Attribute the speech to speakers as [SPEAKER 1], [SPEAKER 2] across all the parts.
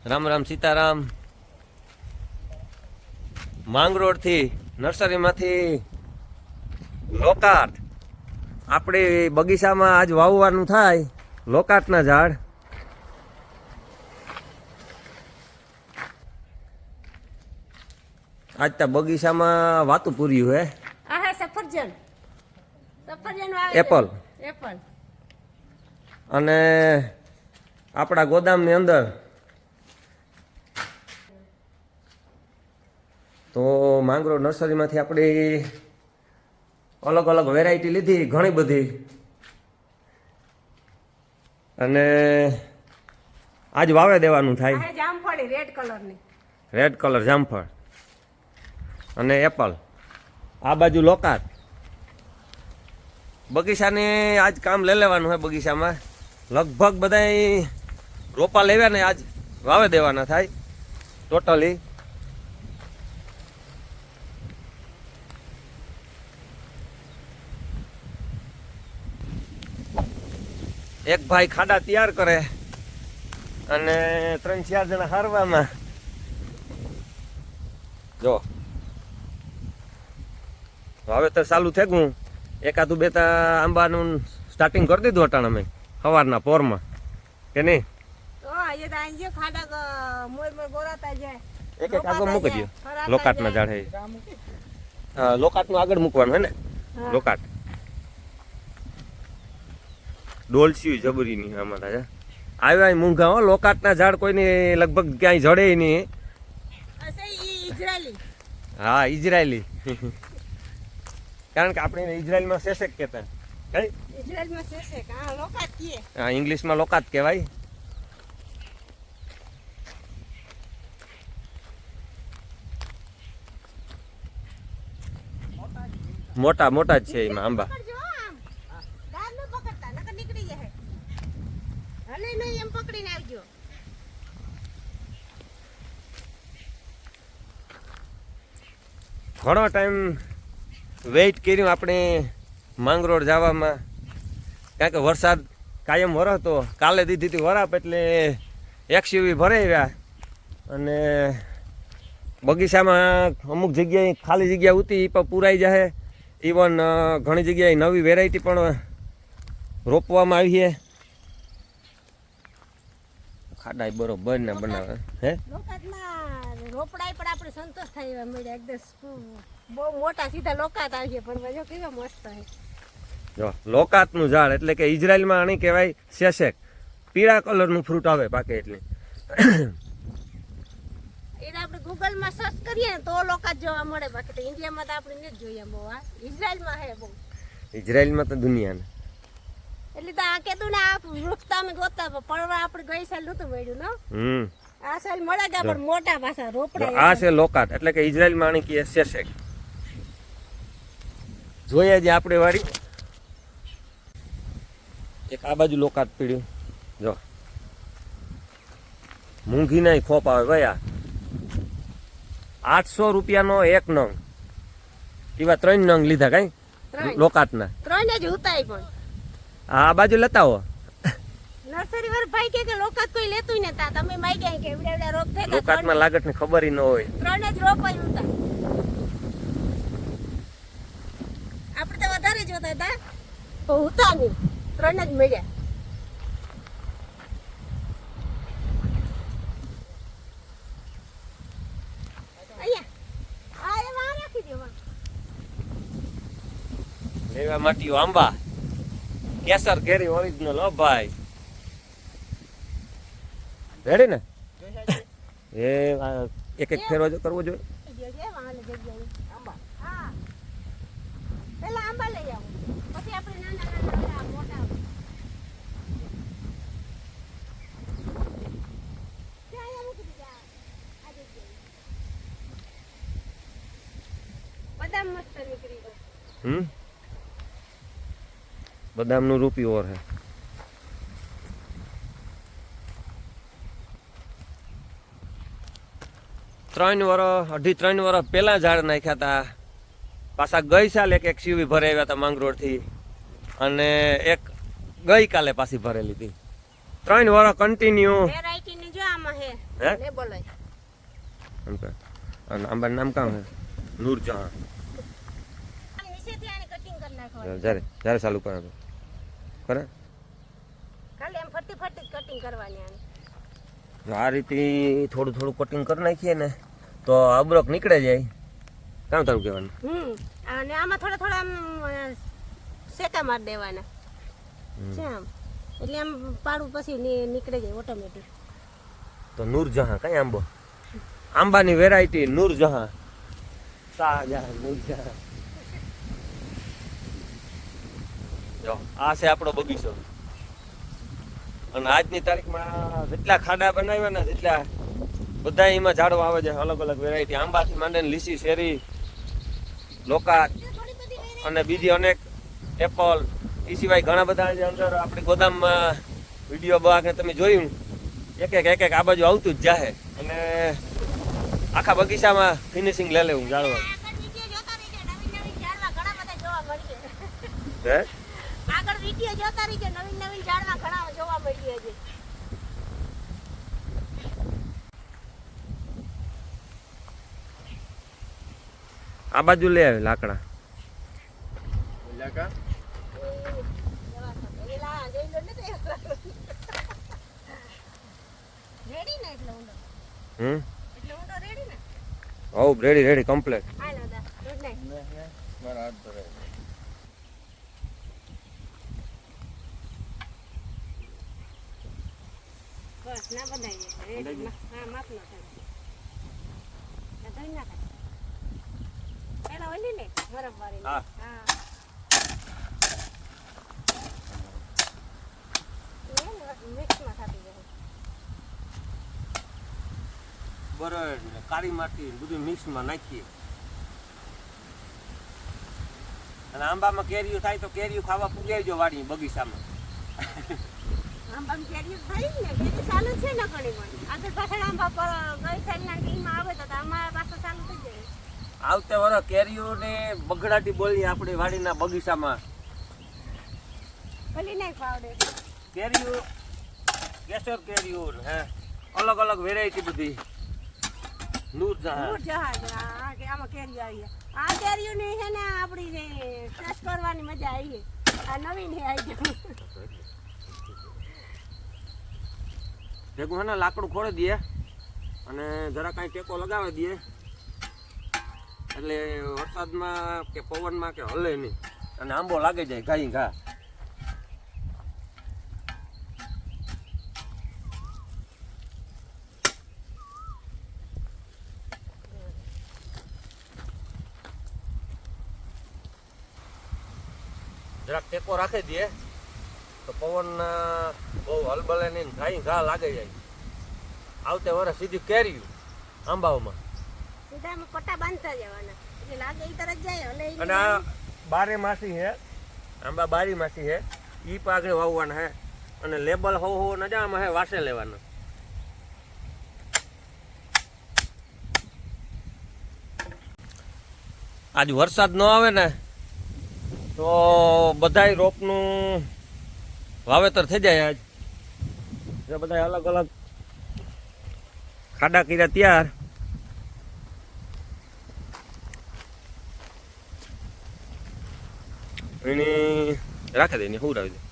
[SPEAKER 1] રામ રામ સીતારામ. માંગરોળ થી નર્સરી માંથી લોકાટ આપણે બગીચામાં આજ વાવવાનું થાય. લોકાટના ઝાડ આજ તો બગીચામાં વાતું પૂર્યું હે.
[SPEAKER 2] આ હે સફરજન
[SPEAKER 1] એપલ
[SPEAKER 2] એપલ
[SPEAKER 1] અને આપણા ગોદામની અંદર તો માંગરોળ નર્સરીમાંથી આપણે અલગ અલગ વેરાયટી લીધી, ઘણી બધી. અને આજ વાવે દેવાનું થાય.
[SPEAKER 2] આ જામફળી રેડ કલરની,
[SPEAKER 1] રેડ કલર જામફળ અને એપલ. આ બાજુ લોકાટ. બગીચાને આજ કામ લઈ લેવાનું હોય. બગીચામાં લગભગ બધા રોપા લેવ્યા ને આજ વાવે દેવાના થાય ટોટલી. એક ભાઈ ખાડા તૈયાર કરે અને 3-4 જણા હારવામાં. જો વાવેતર ચાલુ થઈ ગયું. એકાદું બેતા આંબાનું સ્ટાર્ટિંગ કરી દીધું અટાણા મેં સવારના પોરમાં, કે નહીં? એક એક આગળ મૂકી દો. લોકાટના ઝાડ હે. હા, લોકાટનું આગળ મૂકવાનું હે ને. લોકાટ ડોલસી જબરીની અમારા આવ્યા મૂંઘા હો. લોકાટના ઝાડ કોઈની લગભગ ક્યાંય જડે નહીં. હા, ઇઝરાયલી. કારણ કે આપણે ઇઝરાયલમાં શેષેક કહેતા. હા, ઇંગ્લિશમાં લોકાટ કહેવાય. મોટા મોટા જ છે એમાં આંબા. ઘણો ટાઈમ વેઇટ કર્યું આપણે માંગરોળ જવામાં, કારણ કે વરસાદ કાયમ વરસતો. કાલે દીધી હતી વરાપ એટલે XUV ભરાવ્યા. અને બગીચામાં અમુક જગ્યાએ ખાલી જગ્યા ઉતી એ પણ પૂરાઈ જાય. ઇવન ઘણી જગ્યાએ નવી વેરાયટી પણ રોપવામાં આવી છે. ખાડાય બરોબર ને બનાવે હે.
[SPEAKER 2] રોપડાય પણ આપણે સંતોષ થાય એવા મળ્યા. એકદમ બહુ મોટા સીધા લોકાત આવીએ પણ જો કેવા મસ્ત છે.
[SPEAKER 1] જો લોકાતનું ઝાડ એટલે કે ઇઝરાયલમાં આને કહેવાય શેષેક. પીળા કલરનું ફ્રૂટ આવે પાકે એટલે.
[SPEAKER 2] એને આપણે ગૂગલમાં સર્ચ કરીએ ને તો લોકાત જોવા મળે. બાકી તો ઇન્ડિયામાં તો આપણે નથી જોઈએ બહુ. આ ઇઝરાયલમાં હે બહુ.
[SPEAKER 1] ઇઝરાયલમાં તો દુનિયાને
[SPEAKER 2] એટલે તો આ કીધું ને આ વૃક્ષ તમે ગોતા પણ આપણે ગઈ સાલ નતું મળ્યું ને. આ સાલ મળે ગયા પણ મોટા પાછા રોપડા.
[SPEAKER 1] આ છે લોકાટ એટલે કે ઇઝરાયલમાં આને કહે શેષેક. જોઈએ જે આપણે વાળી એક આ બાજુ લોકાટ પીડ્યું. જો મૂંઘી નહીં ખોપ આવે ગયા. 800 રૂપિયાનો એક નંગ. એવા 3 નંગ લીધા. કઈ લોકાટના
[SPEAKER 2] 3 જ ઉતાય પણ
[SPEAKER 1] આ બાજુ લેતા હો.
[SPEAKER 2] નર્સરી વાળા ભાઈ કે લોકાત કોઈ લેતું ન હતા. તમે માગ્યા કે એવડા એવડા રોપ થયા.
[SPEAKER 1] લોકાટમાં લાગત ને ખબર ન હોય.
[SPEAKER 2] 3 જ રોપાય ઉતા. આપણે તો વધારે જોતા હતા તો ઉતા નહીં. 3 જ મળ્યા.
[SPEAKER 1] લેવા માટે આંબા કેસર કેરી ઓરિજિનલ. હો ભાઈ રેડી ને? એ એક એક ફેરવા કરવો જોઈએ.
[SPEAKER 2] પેલા આંબા લઈ આવો પછી આપણે નાના મોટા. બદામ મસ્ત નીકળી ગયો.
[SPEAKER 1] બદામનું રૂપિયો ઓર હે. ત્રણ વર્ષ પહેલા ઝાડ નાખ્યા હતા. પાછા ગઈ સાલ એક XUV ભરાવ્યા હતા માંગરોળથી. અને એક ગઈકાલે પાછી ભરેલી હતી. 3 વર્ષ કન્ટિન્યુ.
[SPEAKER 2] વેરાયટી ને જો આમાં હે
[SPEAKER 1] હે
[SPEAKER 2] લેબલ હોય
[SPEAKER 1] એમ કે અને આંબાનું નામ કામ છે નૂરજહાં
[SPEAKER 2] નીચેથી આને કટિંગ કરી નાખવાનું
[SPEAKER 1] જ્યારે જ્યારે ચાલુ કરે તો કરે
[SPEAKER 2] ખાલી એમ ફરતી ફરતી કટિંગ કરવાની આને
[SPEAKER 1] જો આ રીતે થોડું થોડું કટિંગ કરી નાખીએ ને તો અબરક નીકળે જાય કામ તારું કહેવાનું
[SPEAKER 2] અને આમાં થોડા થોડા આમ શેકા મારી દેવાના છે આમ એટલે આમ પાડું પછી નીકળે જાય ઓટોમેટિક
[SPEAKER 1] તો નૂરજહાં કઈ આંબો આંબાની વેરાયટી નૂરજહાં શાહજહાં નૂરજહાં જો આ છે આપણો બગીચો અને આજની તારીખમાં જેટલા ખાડા બનાવ્યા ને જેટલા બધા એમાં ઝાડવા આવે છે અલગ અલગ વેરાયટી આંબાથી માંડીને લીસી શેરી લોકાત અને બીજી અનેક એપલ એ સિવાય ઘણા બધા જે અંદર આપણી ગોદામમાં વિડીયો બાગ તમે જોયું એક એક આ બાજુ આવતું જ જાહે અને આખા બગીચામાં ફિનિશિંગ લઈ લેવું જાણવા હે
[SPEAKER 2] આગળ વિડીયો જોતા રહીજો નવીન નવીન ઝાડવા ઘણા જોવા મળીએ છે
[SPEAKER 1] આ બાજુ લઈ આવે લાકડા રેડી રેડી કમ્પ્લીટ
[SPEAKER 2] બસ ના બનાવીએ હા માપ નો થાય ધોઈ નાખાય પેલા ઓલી ને બરફ વાળી
[SPEAKER 1] હા
[SPEAKER 2] મિક્સમાં થાતી જાય
[SPEAKER 1] બરડ ને કાળી માટી બધું મિક્સમાં નાખીએ અને આંબામાં કેરીઓ થાય તો કેરીઓ ખાવા પૂજાઈજો વાડી બગીચામાં
[SPEAKER 2] આંબામાં કેરીઓ થાય ને કેરી ચાલુ છે ને ઘણી પણ આગળ પાછળ આંબા પર ગઈ સાલના ટીમમાં આવે તો અમારા પાસે ચાલુ થઈ જાય
[SPEAKER 1] આવતે વરસ કેરીઓ ને બગડાટી બોલી આપણે વાડીના બગીચામાં
[SPEAKER 2] ભલી નહીં પાવડે
[SPEAKER 1] કેરીઓ કેસર કેરીઓ હે અલગ અલગ વેરાયટી બધી નૂરજહાં
[SPEAKER 2] આમાં કેરીઓ આવી આ કેરીઓ ની છે ને આપણી ટેસ્ટ કરવાની મજા આવી આ નવીન હે આવી
[SPEAKER 1] ભેગું હે ને લાકડું ખોડી દઈએ અને જરા કાંઈ ટેકો લગાવી દઈએ એટલે વરસાદમાં કે પવનમાં કે હલે નહીં અને આંબો લાગી જાય ઘાઈ ઘા જરાક ટેકો રાખી દઈએ તો પવન બહુ હલબલે નહીં ઘાઈ ઘા લાગી જાય આવતે વર્ષ સીધી કેર્યું આંબાઓમાં
[SPEAKER 2] સીધા પટ્ટા બાંધતા જવાના એટલે લાગે ઈ તરત જાય હલે
[SPEAKER 1] અને આ બારે માસી હે આંબા બારી માસી હે ઈ પાગડે વાવવાના હે અને લેબલ હો ન જામાં હે વાસે લેવાના આજ વરસાદ ન આવે ને તો બધાય રોપનું વાવેતર થઈ જાય આજ બધા અલગ અલગ ખાડા કર્યા ત્યાર એની રાખી દે હું રાવી દે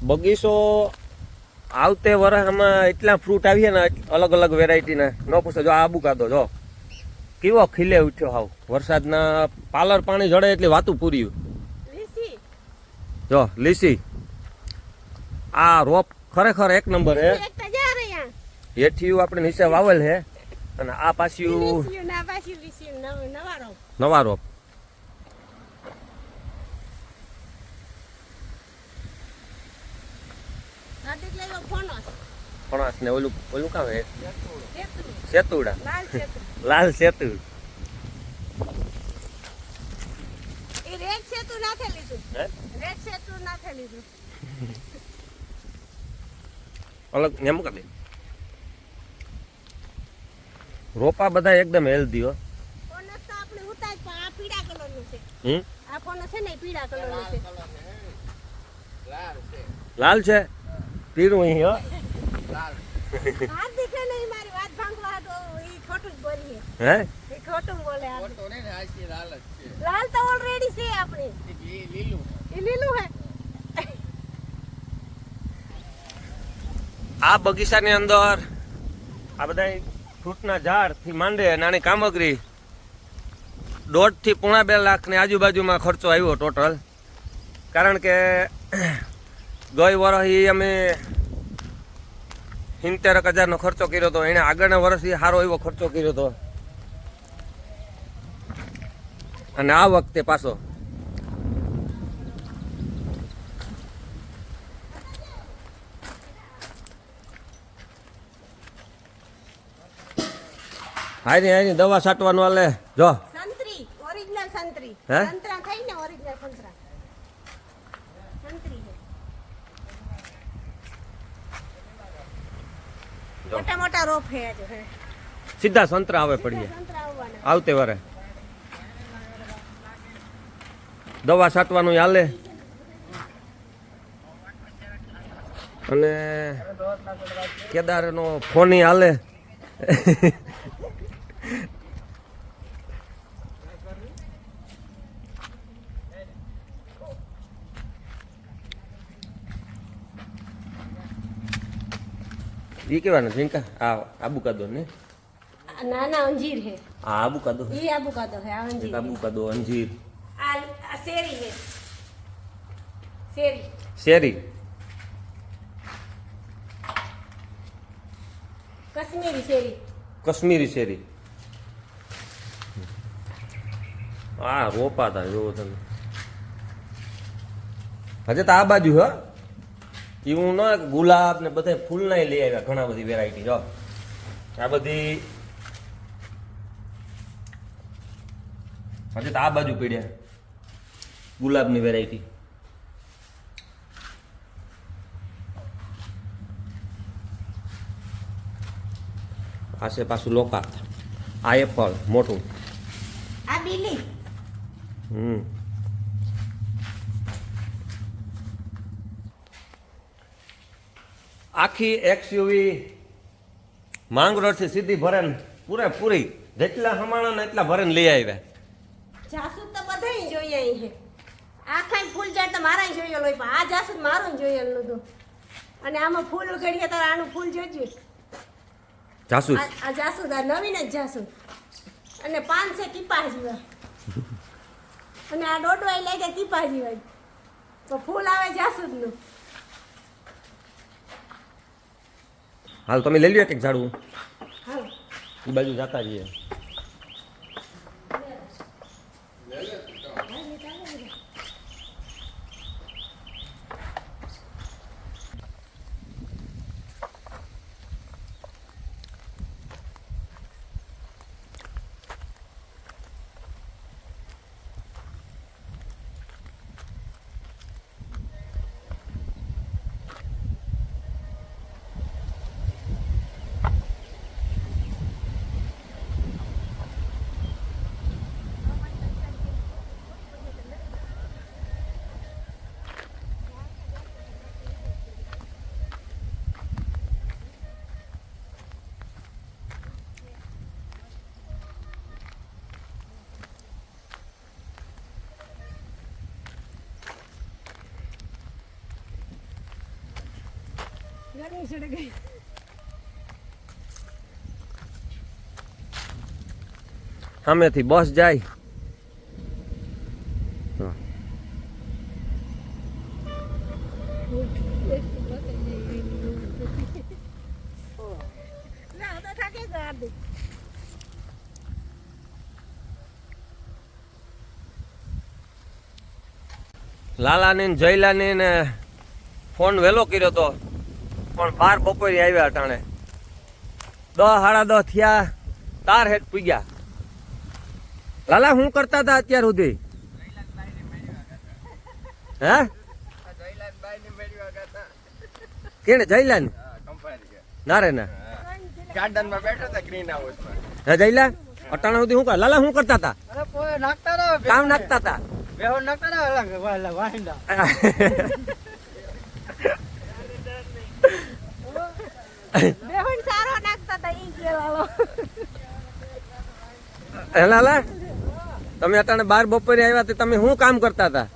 [SPEAKER 1] બગીચો આવતે વર્ષમાં એટલા ફ્રૂટ આવીએ ને અલગ અલગ વેરાયટીના ન પૂછો જો આબુ કાદો જો કેવો ખીલે ઉઠ્યો હાવ વરસાદના પાલર પાણી જડે એટલે વાતું પૂર્યું જો લીસી આ રોપ ખરેખર એક નંબર હે હેઠિયું આપણે નીચે વાવેલ હે અને આ પાછું નવા રોપ ફણસ ને ઓલું ઓલું કામ હે સેતુડા લાલ સેતુ અલગ નેમ કરી દે રોપા બધા એકદમ હેલ્ધી હો
[SPEAKER 2] છે.
[SPEAKER 1] હમ
[SPEAKER 2] આ ફોન છે ને એ પીળા કલરનો છે.
[SPEAKER 1] લાલ છે પીળું અહીં હો
[SPEAKER 2] હાથ દીખે નહીં મારી વાત ભાંગવા તો ઈ ખોટું જ બોલીએ.
[SPEAKER 1] હે
[SPEAKER 2] એ ખોટું બોલે આ. લાલ તો ઓલરેડી છે આપણે. એ લીલું હે.
[SPEAKER 1] આ બગીચાની અંદર આ બધા ફ્રૂટના ઝાડથી માંડે નાની કામગરી 1.5 થી 2.5 લાખની આજુબાજુમાં ખર્ચો આવ્યો ટોટલ. કારણ કે ગઈ વર્ષ અમે 70,000નો ખર્ચો કર્યો હતો, એને આગળના વર્ષથી સારો એવો ખર્ચો કર્યો હતો, અને આ વખતે પાછો હારી દવા છાંટવાનું હાલે. જો
[SPEAKER 2] સંતરી ઓરિજિનલ સંતરી.
[SPEAKER 1] હે?
[SPEAKER 2] સંતરા થઈ ને ઓરિજિનલ સંતરા. સંતરી છે.
[SPEAKER 1] જો.
[SPEAKER 2] મોટા મોટા રોપ હે આજે હે.
[SPEAKER 1] સીધા સંતરા આવે પડીએ
[SPEAKER 2] સંતરા આવવાના.
[SPEAKER 1] આવતે વારે દવા છાંટવાનું હાલે. અને કેદારનો ફોની હાલે. ઈ કેવાના ઝીંકા આ આબુકાદો ને
[SPEAKER 2] આ નાના અંજીર હે.
[SPEAKER 1] આ આબુકાદો
[SPEAKER 2] ઈ આબુકાદો હે. આ અંજીર.
[SPEAKER 1] આબુકાદો અંજીર
[SPEAKER 2] આ શેરી હે. શેરી.
[SPEAKER 1] શેરી
[SPEAKER 2] કાશ્મીરી શેરી.
[SPEAKER 1] કશ્મીરી શેરી. આ રોપા હતા જોવો તમે. હજે તો આ બાજુ હો એવું ન ગુલાબ ને બધા ફૂલ ના લઈ આવ્યા ઘણા બધી વેરાયટી. જો આ બધી હજે તો આ બાજુ પડ્યા ગુલાબની વેરાયટી. પાસે પાછું લોકા. આ એપલ મોટું.
[SPEAKER 2] આ બીલી.
[SPEAKER 1] આખી એક્સયુવી માંગરોળથી સીધી ભરેન પૂરેપૂરી જેટલા હમાણા ને એટલા ભરેન લઈ આવ્યા.
[SPEAKER 2] જાસૂદ તો બધાય જોઈએ અહીં છે. આખા ફૂલ ઝાડ તો મારા જોઈએ લોય પણ આ જાસૂદ મારું જોઈએ નતું. અને આમાં ફૂલ ઉઘડીએ તો આનું ફૂલ જોજો.
[SPEAKER 1] જાસૂદ
[SPEAKER 2] આ જાસૂદ આ નવીન જ જાસૂદ. અને પાન છે ટીપા જેવા. અને આ દોડવાઈ લાગે ટીપા જેવા. તો ફૂલ આવે જાસૂદનું.
[SPEAKER 1] હાલ તમે લઈ લ્યો એક ઝાડવું.
[SPEAKER 2] હાલો.
[SPEAKER 1] એ બાજુ જતા જઈએ.
[SPEAKER 2] ગરમી ચડી ગઈ.
[SPEAKER 1] સામેથી બસ જાય.
[SPEAKER 2] ના તો થાકે જ હાર્દિક.
[SPEAKER 1] લાલાની ને જયલાની ને ફોન વહેલો કર્યો તો પણ 12 બપોરે આવ્યા અટાણે 10 સાડા 10 થયા તાર હેઠ પૂગ્યા. લાલા શું કરતા હતા અત્યાર સુધી? હે કેને જયલાન ના રે ના
[SPEAKER 3] ગાર્ડન માં બેઠો હતા ગ્રીન હાઉસ માં.
[SPEAKER 1] હે જયલા અટાણા સુધી શું કર લાલા શું કરતા હતા?
[SPEAKER 3] ઓય નાખતા રહો
[SPEAKER 1] કામ નાખતા હતા
[SPEAKER 3] બેહો નાખતા રહો વાહિંદા
[SPEAKER 2] બેહુન સારો નાખતા હતા ઈ કે લાલો
[SPEAKER 1] લાલા તમે અટાણે 12 બપોરે આવ્યા તો તમે શું કામ કરતા હતા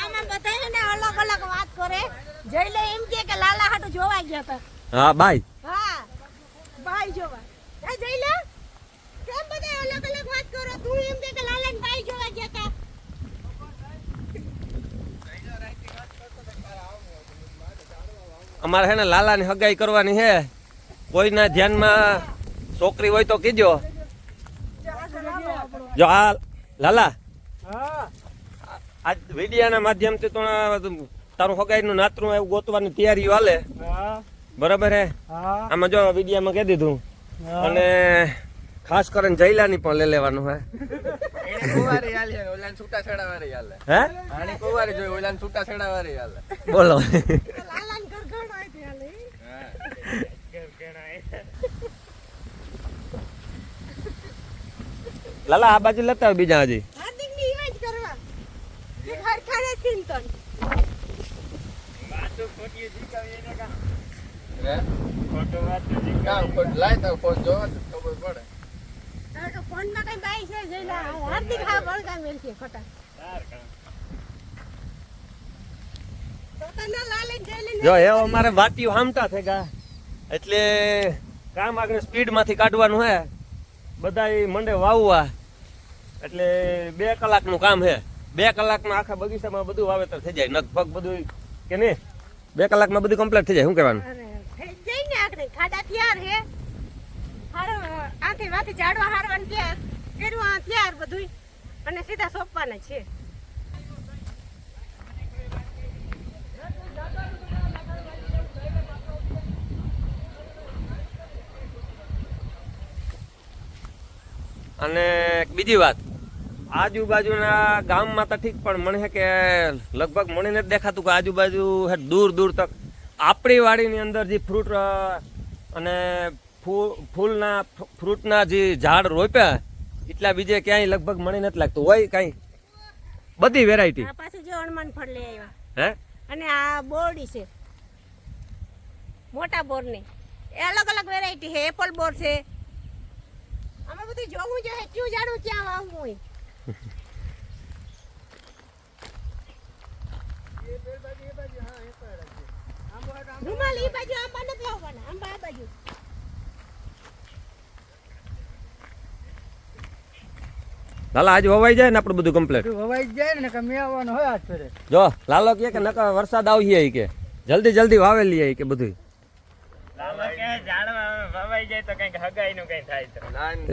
[SPEAKER 2] આમાં બધાને અલગ અલગ વાત કરે જઈને એમ કે લાલા હાટુ જોવા ગયા હતા
[SPEAKER 1] હા બાય
[SPEAKER 2] હા ભાઈ જોવા એ જઈને કેમ બધા અલગ અલગ વાત કરો તું એમ કે લાલાને ભાઈ જોવા ગયા હતા
[SPEAKER 1] અમારે હે ને લાલાની હગાઈ કરવાની છે કોઈના ધ્યાનમાં છોકરી હોય તો કીજો જો આ લાલા
[SPEAKER 3] હા
[SPEAKER 1] આજ વિડિયાના માધ્યમથી તો તારું હગાઈનું નાતરું એવું ગોતવાની તૈયારીઓ હાલે
[SPEAKER 3] હા
[SPEAKER 1] બરાબર હે
[SPEAKER 3] હા
[SPEAKER 1] આમાં જો વિડિયામાં કહી દીધું અને ખાસ કરીને જયલાની પણ લઈ લેવાનું હે
[SPEAKER 4] એને કુવારી હાલે ઓલાને છૂટા છેડાવારી હાલે
[SPEAKER 1] હે
[SPEAKER 4] આને કુવારી જોઈ ઓલાને છૂટા છેડાવારી હાલે
[SPEAKER 1] બોલો
[SPEAKER 2] લાલાને ઘર ઘર હોય ત્યાં
[SPEAKER 1] લાલા આ બાજુ લેતા આવ બીજા હજી
[SPEAKER 2] હાર્દિક ની ઇમેજ કરવા કે ઘર ખાને ચિંતન
[SPEAKER 4] લાય તો ફોન જોવા તો ખબર પડે
[SPEAKER 2] હવે તો ફોન માં કઈ બાઈ છે જઈલા હાર્દિક હા વળગા મેલ છે ખોટા તો તને લાલે જઈને
[SPEAKER 1] જો એવો અમારે વાટીઓ હામટા થઈ ગયા એટલે કામ આગળ સ્પીડ માંથી કાઢવાનું હે બધા મંડે વાવવા એટલે 2 કલાકનું કામ હે 2 કલાકમાં આખા બગીચામાં બધું વાવેતર થઈ જાય લગભગ બધું કે નહીં 2 કલાકમાં બધું કમ્પ્લીટ થઈ જાય શું કહેવાનું
[SPEAKER 2] અરે જઈને આગળ ખાડા તૈયાર હે હારો આથી વાથી ઝાડવા હારવાનું તૈયાર કર્યું તૈયાર બધું અને સીધા સોંપવાના છે
[SPEAKER 1] અને બીજી વાત આજુબાજુના ગામમાં તો ઠીક પણ મને કે લગભગ મને નથી દેખાતું કે આજુબાજુ હે દૂર દૂર તક આપણી વાડીની અંદર જે ફ્રૂટ અને ફૂલના ફ્રૂટના જે ઝાડ રોપ્યા એટલા બીજે ક્યાંય લગભગ મને નથી લાગતું હોય કાંઈ બધી વેરાયટી
[SPEAKER 2] આ પાછું જો હનુમાન ફળ લઈ આવ્યા
[SPEAKER 1] હે
[SPEAKER 2] અને આ બોરડી છે મોટા બોરની એ અલગ અલગ વેરાયટી છે એપલ બોર છે આમાં બધું જોવું જોઈએ ક્યું જાણું ક્યાં વાવવું હોય રૂમાલ ઈ બાજુ આંબા નથી વાવવાના આંબા આ બાજુ
[SPEAKER 1] લાલા આજ વવાઈ જાય ને આપણું બધું કમ્પ્લીટ
[SPEAKER 3] વવાઈ જાય ને કે મેં આવવાનો હોય આજ ફેરે
[SPEAKER 1] જો લાલો કહે કે નકર વરસાદ આવી કે જલ્દી જલ્દી વાવેલી આવી કે બધું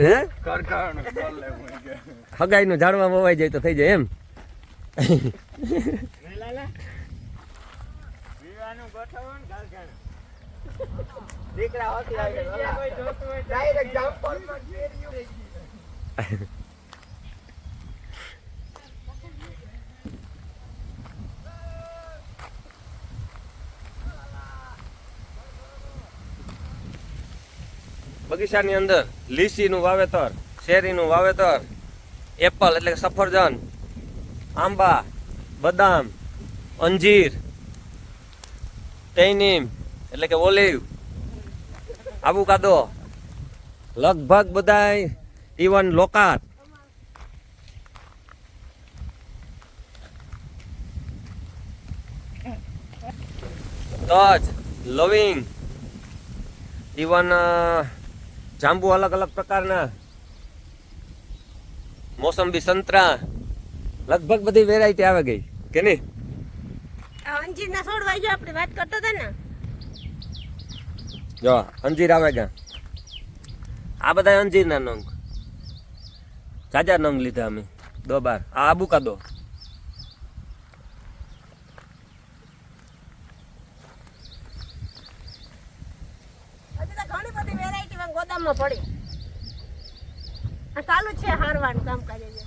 [SPEAKER 1] હે
[SPEAKER 4] કરકાવાનું કર લેવું કે
[SPEAKER 1] હગાઈનું ઝાડમાં વવાઈ જાય તો થઈ જાય એમ
[SPEAKER 4] દીકરા હોતી આવે ડાયરેક્ટ જામપોર માં કેરીઓ
[SPEAKER 1] બગીચાની અંદર લીચીનું વાવેતર શેરીનું વાવેતર એપલ એટલે કે સફરજન આંબા બદામ અંજીર તૈનીમ એટલે કે ઓલિવ આવુકાદો લગભગ બધાય ઇવન લોકાત તજ લવિંગ ઇવન જાંબુ અલગ અલગ પ્રકારના મોસંબી સંતરા લગભગ બધી વેરાયટી આવે ગઈ કે નહીં
[SPEAKER 2] આ અંજીરના છોડવા જો આપણે વાત કરતા હતા ને
[SPEAKER 1] જો અંજીર આવે ગયા આ બધા અંજીરના નંગ જાજા નંગ લીધા અમે 12 આ આબુકાદો
[SPEAKER 2] હજી તો ઘણી બધી વેરાયટી ગોદામમાં પડી આ ચાલુ જ છે હારવાનું કામકાજ છે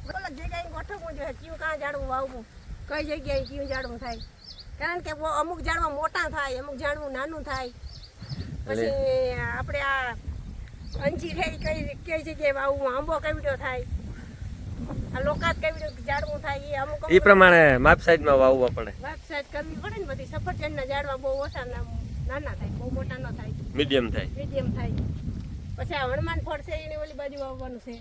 [SPEAKER 2] બોલો જે કઈ ગોઠવવું જોઈએ કયું કાં ઝાડવું વાવવું કઈ જગ્યાએ કયું ઝાડવું થાય કારણ કે અમુક ઝાડવા મોટા થાય અમુક ઝાડવું નાનું થાય પછી આપણે આ અંજીર હે ઈ કઈ જગ્યાએ વાવવું, આંબો કેવડો થાય, આ લોકાત કેવડું ઝાડવું થાય, એ અમુક
[SPEAKER 1] એ પ્રમાણે માપ સાઈડમાં વાવવા પડે,
[SPEAKER 2] વેબસાઇટ કરવી પડે ને બધી. સફરજનના ઝાડવા બહુ ઓછા નાના થાય, બહુ મોટા ન થાય,
[SPEAKER 1] મીડિયમ થાય.
[SPEAKER 2] મીડિયમ થાય. પછી આ હનુમાન ફળ છે એની ઓલી બાજુ વાવવાનું છે.